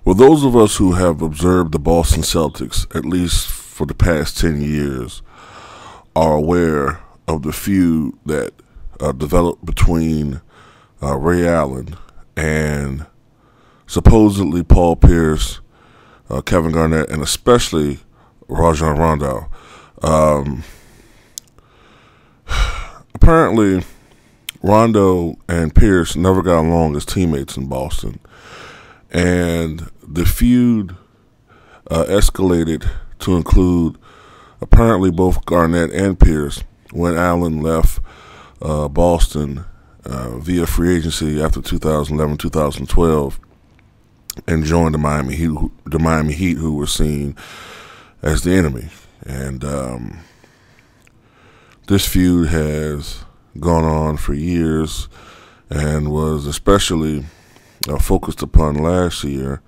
Well, those of us who have observed the Boston Celtics, at least for the past 10 years, are aware of the feud that developed between Ray Allen and supposedly Paul Pierce, Kevin Garnett, and especially Rajon Rondo. Apparently, Rondo and Pierce never got along as teammates in Boston. And the feud escalated to include apparently both Garnett and Pierce when Allen left Boston via free agency after 2011-2012 and joined the Miami Heat, who were seen as the enemy. And this feud has gone on for years and was especially focused upon last year,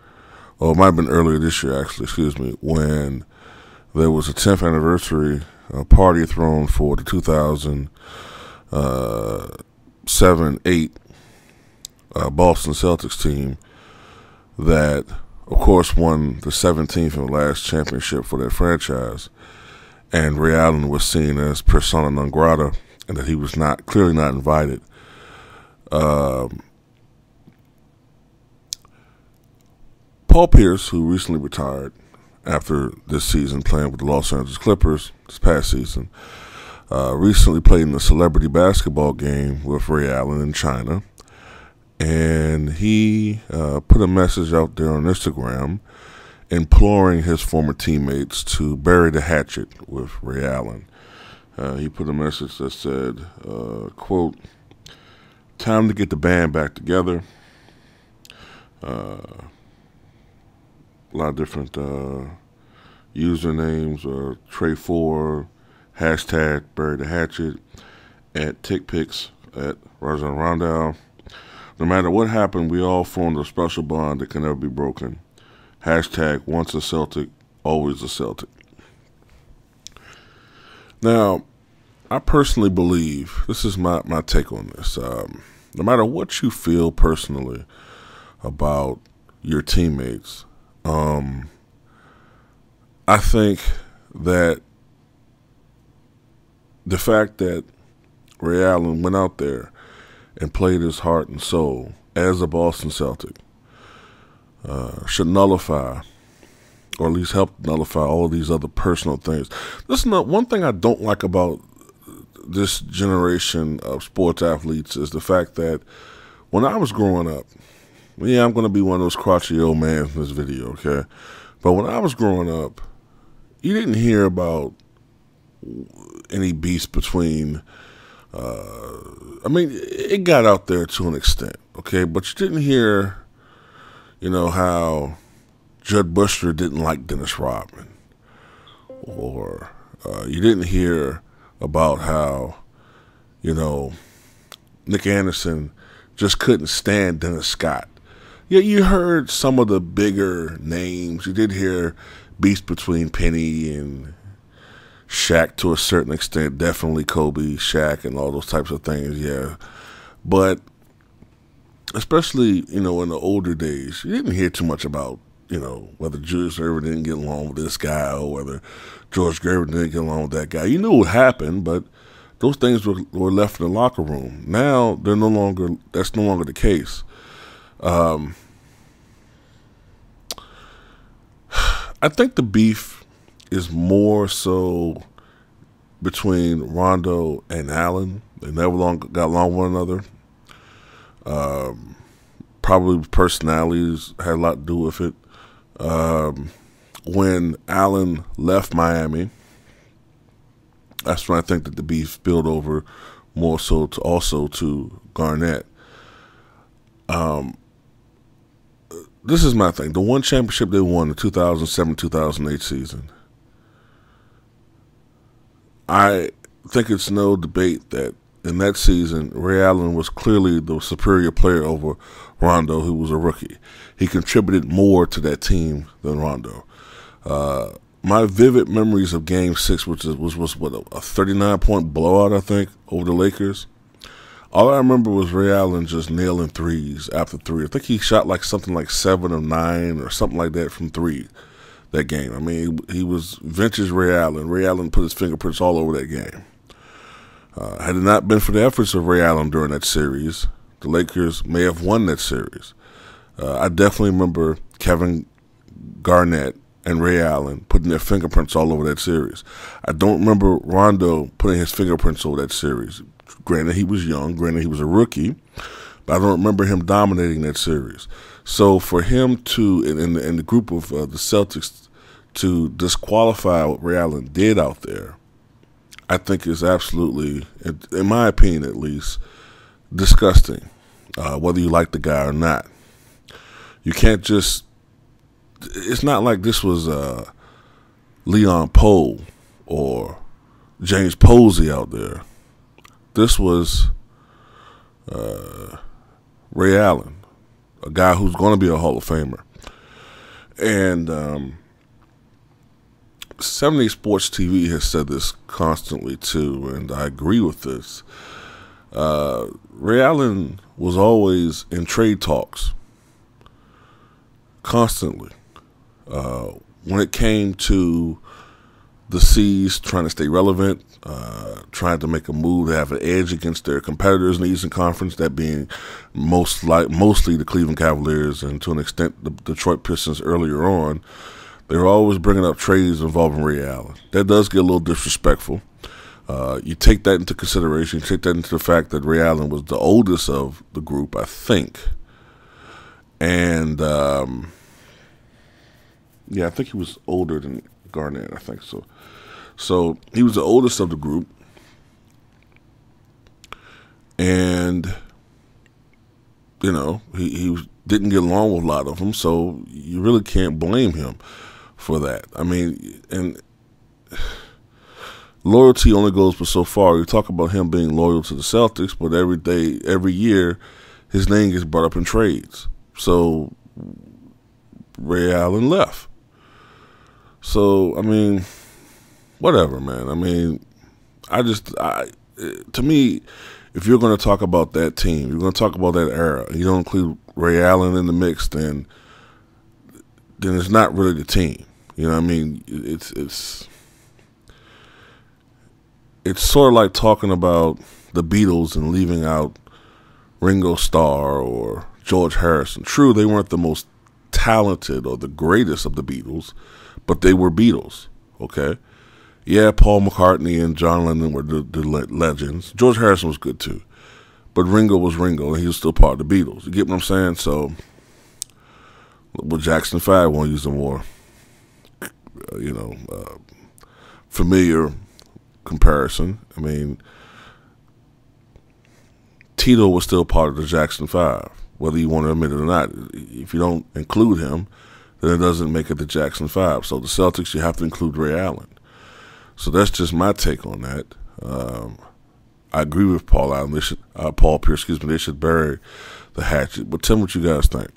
or it might have been earlier this year, actually, when there was a 10th anniversary party thrown for the 2007-8 Boston Celtics team that, of course, won the 17th and last championship for that franchise. And Ray Allen was seen as persona non grata, and that he was clearly not invited. Paul Pierce, who recently retired after this season playing with the Los Angeles Clippers this past season, recently played in a celebrity basketball game with Ray Allen in China. And he put a message out there on Instagram imploring his former teammates to bury the hatchet with Ray Allen. He put a message that said, quote, "Time to get the band back together." A lot of different usernames, Trey4, hashtag bury the hatchet, at TickPicks, at Rajon Rondo. No matter what happened, we all formed a special bond that can never be broken. Hashtag once a Celtic, always a Celtic. Now, I personally believe, this is my take on this, no matter what you feel personally about your teammates, I think that the fact that Ray Allen went out there and played his heart and soul as a Boston Celtic should nullify, or at least help nullify, all of these other personal things. Listen, one thing I don't like about this generation of sports athletes is the fact that when I was growing up, I'm going to be one of those crotchety old men in this video, okay? But when I was growing up, you didn't hear about any beefs between, it got out there to an extent, okay? But you didn't hear, how Judd Bushler didn't like Dennis Rodman. Or you didn't hear about how, Nick Anderson just couldn't stand Dennis Scott. Yeah, you heard some of the bigger names. You did hear beefs between Penny and Shaq to a certain extent. Definitely Kobe, Shaq, and all those types of things, yeah. But especially, in the older days, you didn't hear too much about, whether Julius Erving didn't get along with this guy or whether George Gervin didn't get along with that guy. You knew what happened, but those things were left in the locker room. Now, that's no longer the case. I think the beef is more so between Rondo and Allen. They never got along with one another. Probably personalities had a lot to do with it. When Allen left Miami, that's when I think that the beef spilled over more so to Garnett. This is my thing. The one championship they won, the 2007-2008 season, I think it's no debate that in that season, Ray Allen was clearly the superior player over Rondo, who was a rookie. He contributed more to that team than Rondo. My vivid memories of Game 6, which was what, a 39-point blowout, I think, over the Lakers. All I remember was Ray Allen just nailing threes after three. I think he shot like something like 7 of 9 or something like that from three that game. I mean, he was vintage Ray Allen. Ray Allen put his fingerprints all over that game. Had it not been for the efforts of Ray Allen during that series, the Lakers may have won that series. I definitely remember Kevin Garnett and Ray Allen putting their fingerprints all over that series. I don't remember Rondo putting his fingerprints over that series. Granted, he was young. Granted, he was a rookie. But I don't remember him dominating that series. So for him to, in the group of the Celtics, to disqualify what Ray Allen did out there, I think is absolutely, in my opinion at least, disgusting, whether you like the guy or not. You can't just, it's not like this was Leon Poole or James Posey out there. This was Ray Allen, a guy who's going to be a Hall of Famer. And 70 Sports TV has said this constantly too, and I agree with this. Ray Allen was always in trade talks, constantly. When it came to the C's trying to stay relevant, trying to make a move to have an edge against their competitors in the Eastern Conference, that being mostly the Cleveland Cavaliers and to an extent the Detroit Pistons earlier on, they were always bringing up trades involving Ray Allen. That does get a little disrespectful. You take that into consideration. You take that into the fact that Ray Allen was the oldest of the group, I think. And, yeah, I think he was older than Garnett, I think so. So he was the oldest of the group. And, you know, he didn't get along with a lot of them, so you really can't blame him for that. I mean, and loyalty only goes but so far. You talk about him being loyal to the Celtics, but every year, his name gets brought up in trades. So Ray Allen left. So, I mean, whatever, man. I mean, to me, if you're going to talk about that team, you're going to talk about that era, and you don't include Ray Allen in the mix, then it's not really the team. You know what I mean? It's sort of like talking about the Beatles and leaving out Ringo Starr or George Harrison. True, they weren't the most talented or the greatest of the Beatles, but they were Beatles, okay? Yeah, Paul McCartney and John Lennon were the legends. George Harrison was good too. But Ringo was Ringo, and he was still part of the Beatles. You get what I'm saying? So, with Jackson 5, I want to use a more, familiar comparison. I mean, Tito was still part of the Jackson 5, whether you want to admit it or not. If you don't include him, then it doesn't make it the Jackson 5. So the Celtics, you have to include Ray Allen. So that's just my take on that. I agree with Paul Allen. Paul Pierce, they should bury the hatchet. But tell me what you guys think.